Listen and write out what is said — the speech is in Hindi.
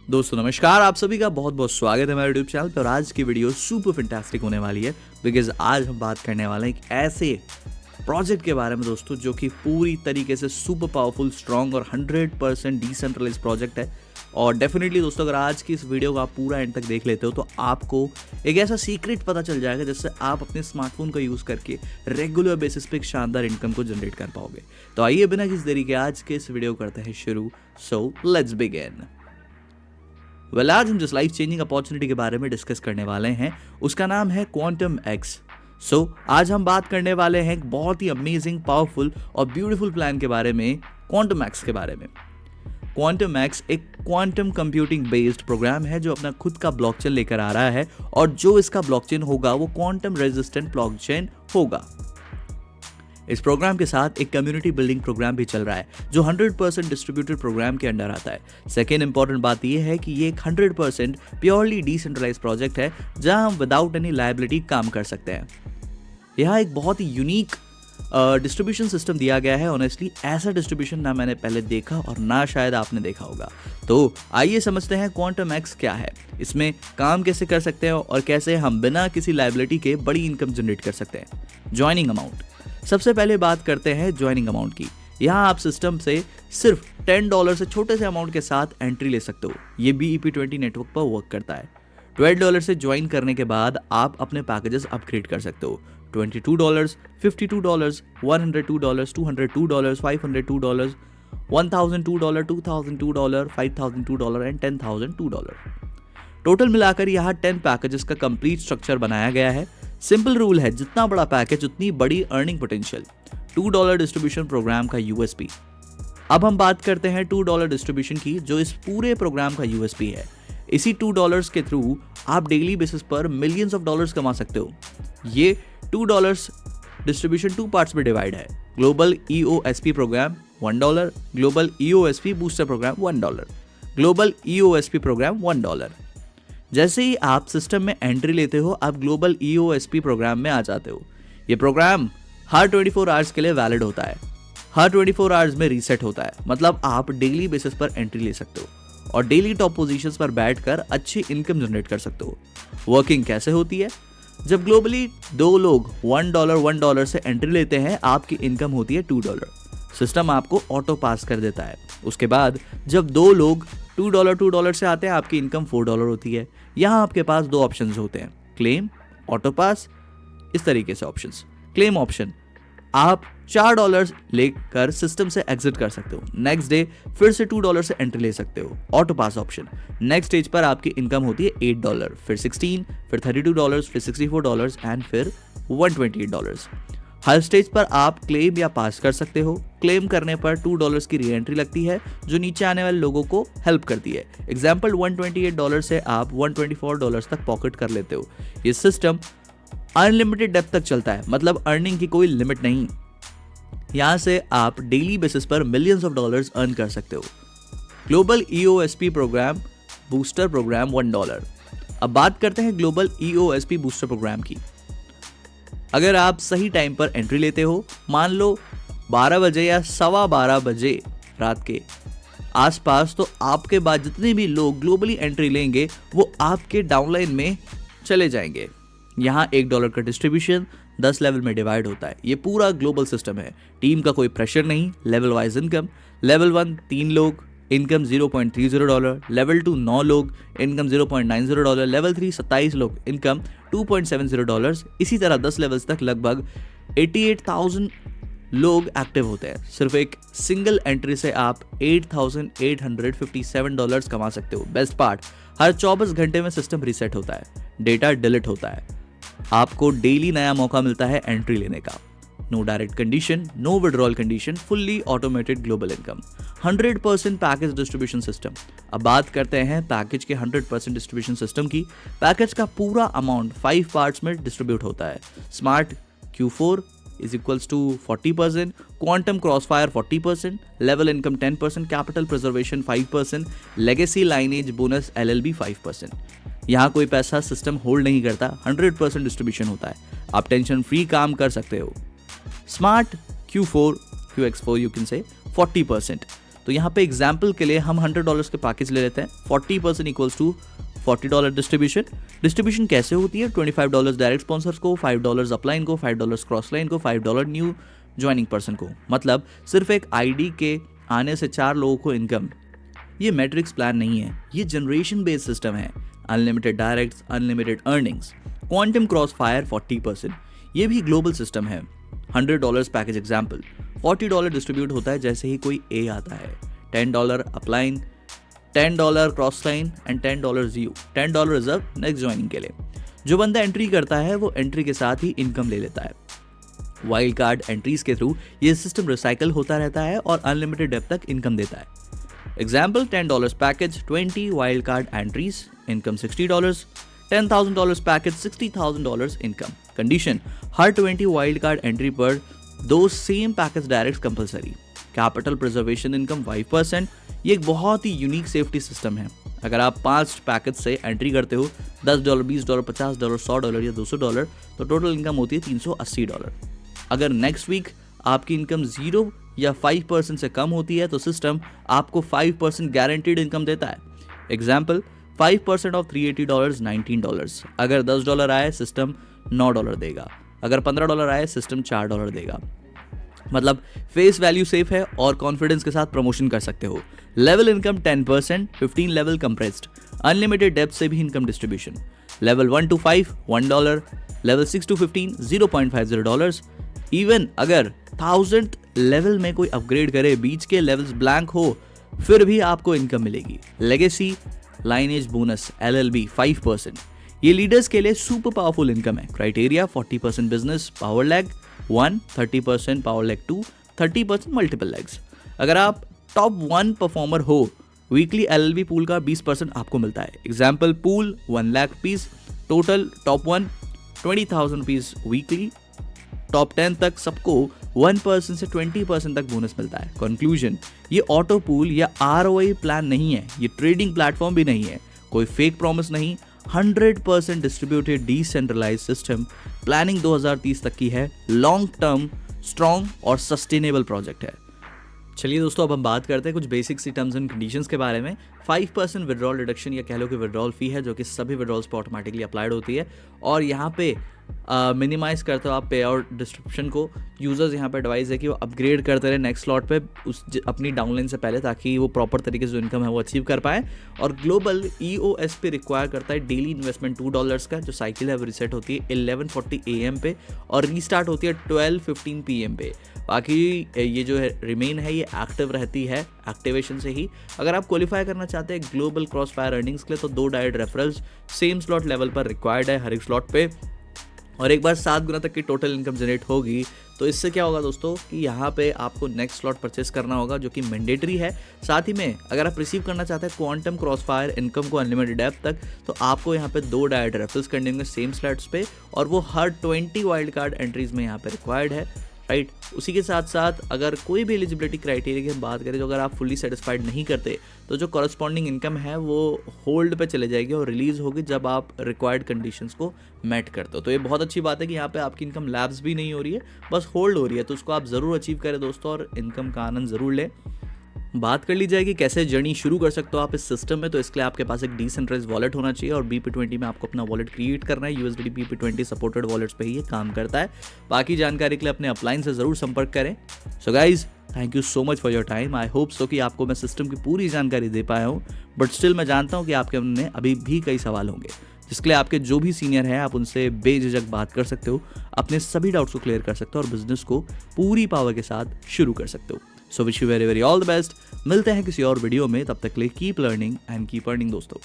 दोस्तों नमस्कार, आप सभी का बहुत बहुत स्वागत है मेरे यूट्यूब चैनल पर। और आज की वीडियो सुपर फैंटास्टिक होने वाली है बिकॉज आज हम बात करने वाले हैं एक ऐसे प्रोजेक्ट के बारे में दोस्तों जो कि पूरी तरीके से सुपर पावरफुल, स्ट्रॉन्ग और 100% डिसेंट्रलाइज प्रोजेक्ट है। और डेफिनेटली दोस्तों अगर आज की इस वीडियो को आप पूरा एंड तक देख लेते हो तो आपको एक ऐसा सीक्रेट पता चल जाएगा जिससे आप अपने स्मार्टफोन का यूज़ करके रेगुलर बेसिस पे एक शानदार इनकम को जनरेट कर पाओगे। तो आइए बिना किसी देरी के आज के इस वीडियो करते हैं शुरू। So let's begin. आज हम जिस लाइफ चेंजिंग अपॉर्चुनिटी के बारे में डिस्कस करने वाले हैं उसका नाम है क्वांटम एक्स। आज हम बात करने वाले हैं एक बहुत ही अमेजिंग, पावरफुल और ब्यूटीफुल प्लान के बारे में, क्वांटम एक्स के बारे में। क्वांटम एक्स एक क्वांटम कंप्यूटिंग बेस्ड प्रोग्राम है जो अपना खुद का ब्लॉकचेन लेकर आ रहा है और जो इसका ब्लॉकचेन होगा वो क्वांटम रेजिस्टेंट ब्लॉकचेन होगा। इस प्रोग्राम के साथ एक कम्युनिटी बिल्डिंग प्रोग्राम भी चल रहा है जो 100% डिस्ट्रीब्यूटेड प्रोग्राम के अंडर आता है। सेकेंड इंपॉर्टेंट बात यह है कि ये एक 100% प्योरली डिसेंट्रलाइज प्रोजेक्ट है जहां हम विदाउट एनी लायबिलिटी काम कर सकते हैं। यहाँ एक बहुत ही यूनिक डिस्ट्रीब्यूशन सिस्टम दिया गया है। ऑनेस्टली ऐसा डिस्ट्रीब्यूशन ना मैंने पहले देखा और ना शायद आपने देखा होगा। तो आइए समझते हैं क्वांटम एक्स क्या है, इसमें काम कैसे कर सकते हैं और कैसे हम बिना किसी लायबिलिटी के बड़ी इनकम जनरेट कर सकते हैं। ज्वाइनिंग अमाउंट, सबसे पहले बात करते हैं ज्वाइनिंग अमाउंट की। यहाँ आप सिस्टम से सिर्फ $10 से छोटे से अमाउंट के साथ एंट्री ले सकते हो। ये BEP20 नेटवर्क पर वर्क करता है। $12 से ज्वाइन करने के बाद आप अपने पैकेजेस अपग्रेड कर सकते हो। $22, $52, $102, $202, $502, $1002, $2002, $5002 एंड $10,002। टोटल मिलाकर यहाँ 10 पैकेजेस का कंप्लीट स्ट्रक्चर बनाया गया है। सिंपल रूल है, जितना बड़ा पैकेज उतनी बड़ी अर्निंग पोटेंशियल। $2 डिस्ट्रीब्यूशन प्रोग्राम का USP। अब हम बात करते हैं $2 डिस्ट्रीब्यूशन की, जो इस पूरे प्रोग्राम का USP है। इसी $2 के थ्रू आप डेली बेसिस पर मिलियंस ऑफ डॉलर्स कमा सकते हो। ये $2 डिस्ट्रीब्यूशन 2 पार्ट्स में डिवाइड है। Global EOSP program $1, global EOSP booster program $1, global EOSP program $1। जैसे ही आप सिस्टम में एंट्री लेते हो आप ग्लोबल EOSP प्रोग्राम में आ जाते हो। ये प्रोग्राम हर 24 आवर्स के लिए वैलिड होता है। हर 24 आवर्स में रीसेट होता है, मतलब आप डेली बेसिस पर एंट्री ले सकते हो और डेली टॉप पोजीशंस पर बैठकर अच्छी इनकम जनरेट कर सकते हो। वर्किंग कैसे होती है? जब ग्लोबली 2 लोग $1 से एंट्री लेते हैं आपकी इनकम होती है $2। सिस्टम आपको ऑटो पास कर देता है। उसके बाद जब 2 लोग $2 से आते हैं आपकी इनकम $4 होती है। यहाँ आपके पास 2 ऑप्शंस होते हैं, क्लेम, ऑटो पास। इस तरीके से ऑप्शंस। क्लेम ऑप्शन, आप $4 लेकर सिस्टम से एग्जिट कर सकते हो। नेक्स्ट डे फिर से $2 से एंट्री ले सकते हो। ऑटो पास ऑप्शन, नेक्स्ट स्टेज पर आपकी इनकम होती है $8, फिर $16, फिर $32, फिर $64 एंड फिर $128। हर स्टेज पर आप क्लेम या पास कर सकते हो। क्लेम करने पर $2 की री एंट्री लगती है जो नीचे आने वाले लोगों को हेल्प करती है। एग्जाम्पल $128 से आप $124 तक पॉकेट कर लेते हो। ये सिस्टम अनलिमिटेड डेप्थ तक चलता है, मतलब अर्निंग की कोई लिमिट नहीं। यहां से आप डेली बेसिस पर मिलियंस ऑफ डॉलर्स अर्न कर सकते हो। Global EOSP program booster program $1। अब बात करते हैं ग्लोबल EOSP बूस्टर प्रोग्राम की। अगर आप सही टाइम पर एंट्री लेते हो, मान लो 12 बजे या 12:15 बजे रात के आसपास, तो आपके बाद जितने भी लोग ग्लोबली एंट्री लेंगे वो आपके डाउनलाइन में चले जाएंगे। यहाँ $1 का डिस्ट्रीब्यूशन 10 लेवल में डिवाइड होता है। ये पूरा ग्लोबल सिस्टम है। टीम का कोई प्रेशर नहीं। लेवल वाइज इनकम, लेवल 1 3 लोग, इनकम $0.30, लेवल 2 9 लोग, इनकम $0.90, लेवल 3 27 लोग, इनकम $2.70। इसी तरह 10 लेवल्स तक लगभग 88,000 लोग एक्टिव होते हैं। सिर्फ एक सिंगल एंट्री से आप $8,857 कमा सकते हो। बेस्ट पार्ट, हर 24 घंटे में सिस्टम रीसेट होता है, डेटा डिलीट होता है, आपको डेली नया मौका मिलता है एंट्री लेने का। No direct condition, no withdrawal condition, fully automated global income, 100% package distribution system. अब बात करते हैं पैकेज के 100% डिस्ट्रीब्यूशन सिस्टम की। पैकेज का पूरा अमाउंट 5 पार्ट्स में डिस्ट्रीब्यूट होता है। Smart Q4 is equals to 40%, quantum crossfire 40%, level income 10%, capital preservation 5%, legacy lineage bonus LLB 5%। यहाँ कोई पैसा सिस्टम होल्ड नहीं करता, 100% डिस्ट्रीब्यूशन होता है। आप टेंशन फ्री काम कर सकते हो। Smart Q4 QX4 you can say 40%, तो यहाँ पे एग्जाम्पल के लिए हम $100 के पैकेज ले लेते हैं, 40% इक्वल्स टू $40 डिस्ट्रीब्यूशन। डिस्ट्रीब्यूशन कैसे होती है, $25 डायरेक्ट स्पॉन्सर्स को, $5 अपलाइन को, $5 क्रॉस लाइन को, $5 न्यू ज्वाइनिंग पर्सन को। मतलब सिर्फ एक आईडी के आने से 4 लोगों को इनकम। ये मैट्रिक्स प्लान नहीं है, ये जनरेशन बेस्ड सिस्टम है। Unlimited directs, unlimited earnings. Quantum cross fire 40%, ये भी ग्लोबल सिस्टम है। $100 पैकेज एग्जाम्पल, $40 डिस्ट्रीब्यूट होता है जैसे ही कोई ए आता है। $10 upline, $10 cross line and $10 Jio, $10 reserve next joining के लिए। जो बंदा एंट्री करता है वो एंट्री के साथ ही इनकम ले लेता है। वाइल्ड कार्ड एंट्रीज के थ्रू ये सिस्टम रिसाइकल होता रहता है और अनलिमिटेड डेप्थ तक इनकम देता है। Example, $10 package, 20 wild card entries, income $60। $10,000 package, $60,000 income. Condition, हर 20 वाइल्ड कार्ड एंट्री पर 2 same package direct compulsory. Capital preservation income 5%। ये एक बहुत ही यूनिक सेफ्टी सिस्टम है। अगर आप 5 पैकेज से एंट्री करते हो, $10, $20, $50, $100 या $200, तो टोटल इनकम होती है $380। अगर नेक्स्ट वीक आपकी इनकम 0 या 5% से कम होती है तो सिस्टम आपको 5% गारंटीड इनकम देता है। Example, 5% of $380, $19। अगर $10 आए सिस्टम $9 देगा, अगर $15 आए सिस्टम $4 देगा। मतलब फेस वैल्यू सेफ है और कॉन्फिडेंस के साथ प्रमोशन कर सकते हो। Level income 10%, 15 level compressed. Unlimited depth से भी income distribution. Level 1 to 5 $1, level 6 to 15 $0.50। Even अगर 1000th लेवल में कोई अपग्रेड करे, बीच के लेवल्स ब्लैंक हो, फिर भी आपको इनकम मिलेगी। Legacy lineage bonus LLB 5%। ये लीडर्स के लिए सुपर पावरफुल इनकम है। Criteria 40% business power leg 1, 30% power leg 2, 30% multiple legs. अगर आप टॉप 1 परफॉर्मर हो, वीकली LLB पूल का 20% आपको मिलता है। Example, pool 1 lakh rupees, total top 1 $20,000 rupees weekly. Top 10 तक सबको 1% से 20% तक बोनस मिलता है। कंक्लूजन, ये ऑटो पूल या ROI प्लान नहीं है, ये ट्रेडिंग प्लेटफॉर्म भी नहीं है, कोई फेक प्रॉमिस नहीं। 100% डिस्ट्रीब्यूटेड डिसेंट्रलाइज सिस्टम, प्लानिंग 2030 तक की है, लॉन्ग टर्म स्ट्रॉन्ग और सस्टेनेबल प्रोजेक्ट है। चलिए दोस्तों, अब हम बात करते हैं कुछ बेसिक सी टर्म्स एंड कंडीशंस के बारे में। 5% विड्रॉल रिडक्शन या कह लो कि विड्रॉल फी है, जो कि सभी विड्रॉल्स पर ऑटोमेटिकली अप्लाइड होती है और यहाँ पे मिनिमाइज करते हो आप पे आउट डिस्ट्रीब्यूशन को। यूजर्स यहाँ पे एडवाइस है कि वो अपग्रेड करते रहे नेक्स्ट स्लॉट पे अपनी डाउनलाइन से पहले, ताकि वो प्रॉपर तरीके से जो इनकम है वो अचीव कर पाए। और ग्लोबल EOS पे रिक्वायर करता है डेली इन्वेस्टमेंट $2 का, जो साइकिल है वो रिसेट होती है 11:40 AM पे और रीस्टार्ट होती है 12:15 PM पे। बाकी ये जो है रिमेन है ये एक्टिव रहती है एक्टिवेशन से ही। अगर आप क्वालिफाई करना चाहते हैं ग्लोबल क्रॉस फायर अर्निंग्स के लिए, तो 2 direct referrals same slot level पर रिक्वायर्ड है हर एक स्लॉट पे, और एक बार 7 गुना तक की टोटल इनकम जनरेट होगी। तो इससे क्या होगा दोस्तों कि यहाँ पे आपको नेक्स्ट स्लॉट परचेस करना होगा, जो कि मैंडेटरी है। साथ ही में अगर आप रिसीव करना चाहते हैं क्वांटम क्रॉस फायर इनकम को अनलिमिटेड डेप्थ तक, तो आपको यहाँ पे 2 डायरेक्ट रेफरल्स करने होंगे सेम स्लॉट्स पे, और वो हर 20 वाइल्ड कार्ड एंट्रीज में यहाँ पे रिक्वायर्ड है, राइट। उसी के साथ साथ अगर कोई भी एलिजिबिलिटी क्राइटेरिया की हम बात करें, तो अगर आप फुली सेटिस्फाइड नहीं करते तो जो कॉरस्पॉन्डिंग इनकम है वो होल्ड पे चले जाएगी और रिलीज होगी जब आप रिक्वायर्ड कंडीशंस को मेट करते हो। तो ये बहुत अच्छी बात है कि यहाँ पे आपकी इनकम लैप्स भी नहीं हो रही है, बस होल्ड हो रही है। तो उसको आप ज़रूर अचीव करें दोस्तों और इनकम का आनंद ज़रूर लें। बात कर ली जाएगी कैसे जर्नी शुरू कर सकते हो आप इस सिस्टम में। तो इसके लिए आपके पास एक डिसेंट्रलाइज्ड वॉलेट होना चाहिए और BP20 में आपको अपना वॉलेट क्रिएट करना है। USDT BP20 सपोर्टेड वॉलेट्स पे ही ये काम करता है। बाकी जानकारी के लिए अपने अपलाइन से ज़रूर संपर्क करें। So guys, thank you so much for your time. I hope so कि आपको मैं सिस्टम की पूरी जानकारी दे पाया हूँ, बट स्टिल मैं जानता हूँ कि आपके मन में अभी भी कई सवाल होंगे, जिसके लिए आपके जो भी सीनियर हैं आप उनसे बेझिझक बात कर सकते हो, अपने सभी डाउट्स को क्लियर कर सकते हो और बिजनेस को पूरी पावर के साथ शुरू कर सकते हो। So wish you very very all the best. मिलते हैं किसी और वीडियो में, तब तक के लिए keep learning and keep earning दोस्तों।